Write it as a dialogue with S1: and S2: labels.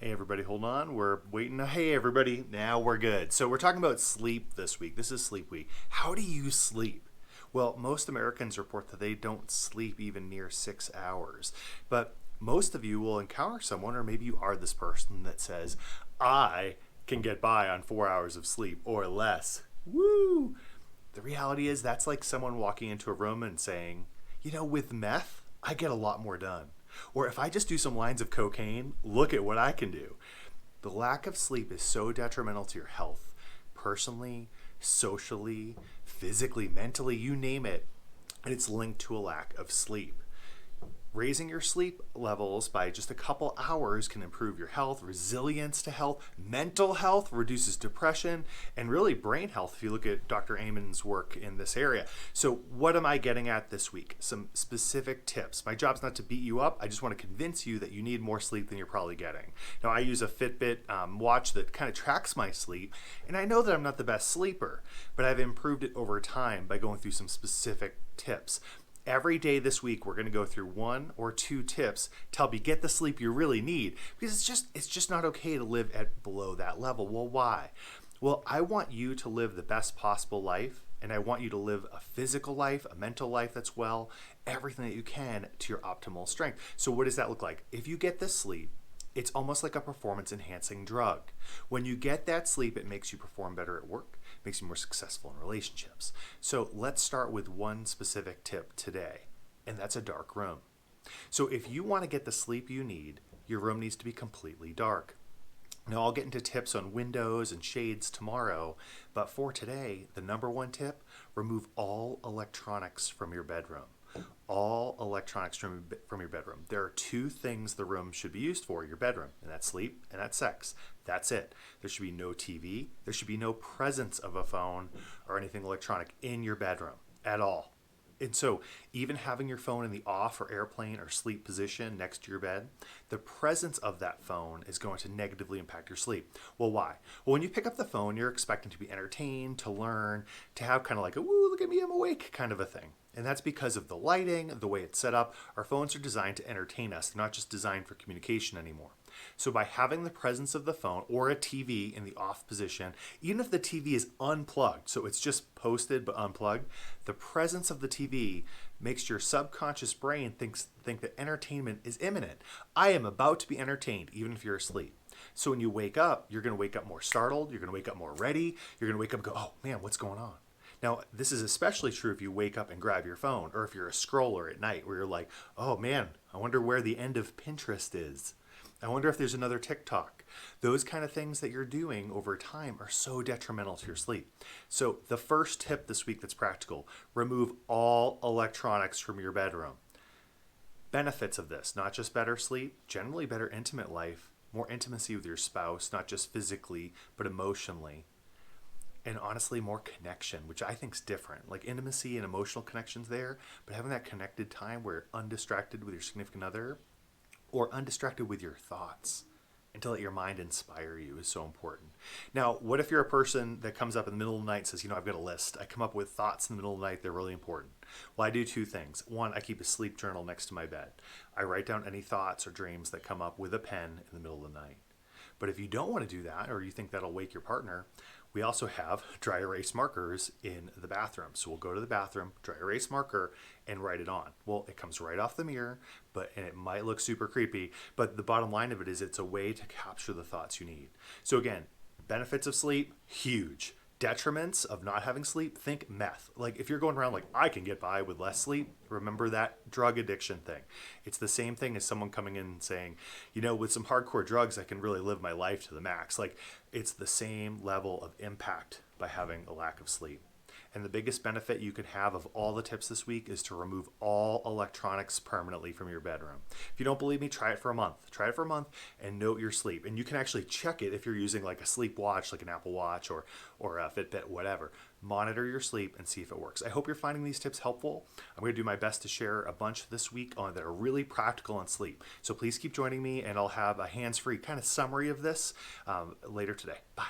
S1: Hey everybody, hold on. We're waiting. Hey everybody, now we're good. So we're talking about sleep this week. This is Sleep Week. How do you sleep? Well, most Americans report that they don't sleep even near 6 hours. But most of you will encounter someone, or maybe you are this person that says, I can get by on 4 hours of sleep or less. Woo! The reality is that's like someone walking into a room and saying, with meth, I get a lot more done. Or if I just do some lines of cocaine, look at what I can do. The lack of sleep is so detrimental to your health, personally, socially, physically, mentally, you name it, and it's linked to a lack of sleep. Raising your sleep levels by just a couple hours can improve your health, resilience to health, mental health, reduces depression, and really brain health if you look at Dr. Amen's work in this area. So what am I getting at this week? Some specific tips. My job's not to beat you up. I just want to convince you that you need more sleep than you're probably getting. Now, I use a Fitbit watch that kind of tracks my sleep, and I know that I'm not the best sleeper, but I've improved it over time by going through some specific tips. Every day this week, we're going to go through one or two tips to help you get the sleep you really need, because it's just not okay to live at below that level. Well, why? Well, I want you to live the best possible life, and I want you to live a physical life, a mental life that's well, everything that you can to your optimal strength. So what does that look like? If you get this sleep, it's almost like a performance enhancing drug. When you get that sleep, it makes you perform better at work, makes you more successful in relationships. So let's start with one specific tip today, and that's a dark room. So if you want to get the sleep you need, your room needs to be completely dark. Now, I'll get into tips on windows and shades tomorrow, but for today, the number one tip, remove all electronics from your bedroom. All electronics from your bedroom. There are two things the room should be used for, your bedroom, and that's sleep and that's sex. That's it. There should be no TV. There should be no presence of a phone or anything electronic in your bedroom at all. And so even having your phone in the off or airplane or sleep position next to your bed, the presence of that phone is going to negatively impact your sleep. Well, why? Well, when you pick up the phone, you're expecting to be entertained, to learn, to have kind of like a, woo, look at me, I'm awake kind of a thing. And that's because of the lighting, the way it's set up. Our phones are designed to entertain us. They're not just designed for communication anymore. So by having the presence of the phone or a TV in the off position, even if the TV is unplugged, so it's just posted but unplugged, the presence of the TV makes your subconscious brain think that entertainment is imminent. I am about to be entertained, even if you're asleep. So when you wake up, you're going to wake up more startled. You're going to wake up more ready. You're going to wake up and go, oh man, what's going on? Now, this is especially true if you wake up and grab your phone, or if you're a scroller at night where you're like, oh man, I wonder where the end of Pinterest is. I wonder if there's another TikTok. Those kind of things that you're doing over time are so detrimental to your sleep. So the first tip this week that's practical, remove all electronics from your bedroom. Benefits of this, not just better sleep, generally better intimate life, more intimacy with your spouse, not just physically, but emotionally. And honestly, more connection, which I think is different. Like intimacy and emotional connections there, but having that connected time where you're undistracted with your significant other or undistracted with your thoughts and to let your mind inspire you is so important. Now, what if you're a person that comes up in the middle of the night and says, I've got a list. I come up with thoughts in the middle of the night. They're really important. Well, I do two things. One, I keep a sleep journal next to my bed. I write down any thoughts or dreams that come up with a pen in the middle of the night. But if you don't want to do that, or you think that'll wake your partner, we also have dry erase markers in the bathroom. So we'll go to the bathroom, dry erase marker, and write it on. Well, it comes right off the mirror, and it might look super creepy, but the bottom line of it is it's a way to capture the thoughts you need. So again, benefits of sleep, huge. Detriments of not having sleep, think meth. Like if you're going around like, I can get by with less sleep, remember that drug addiction thing. It's the same thing as someone coming in and saying, with some hardcore drugs, I can really live my life to the max. Like it's the same level of impact by having a lack of sleep. And the biggest benefit you could have of all the tips this week is to remove all electronics permanently from your bedroom. If you don't believe me, try it for a month. Try it for a month and note your sleep. And you can actually check it if you're using like a sleep watch, like an Apple Watch or a Fitbit, whatever. Monitor your sleep and see if it works. I hope you're finding these tips helpful. I'm going to do my best to share a bunch this week that are really practical on sleep. So please keep joining me, and I'll have a hands-free kind of summary of this later today. Bye.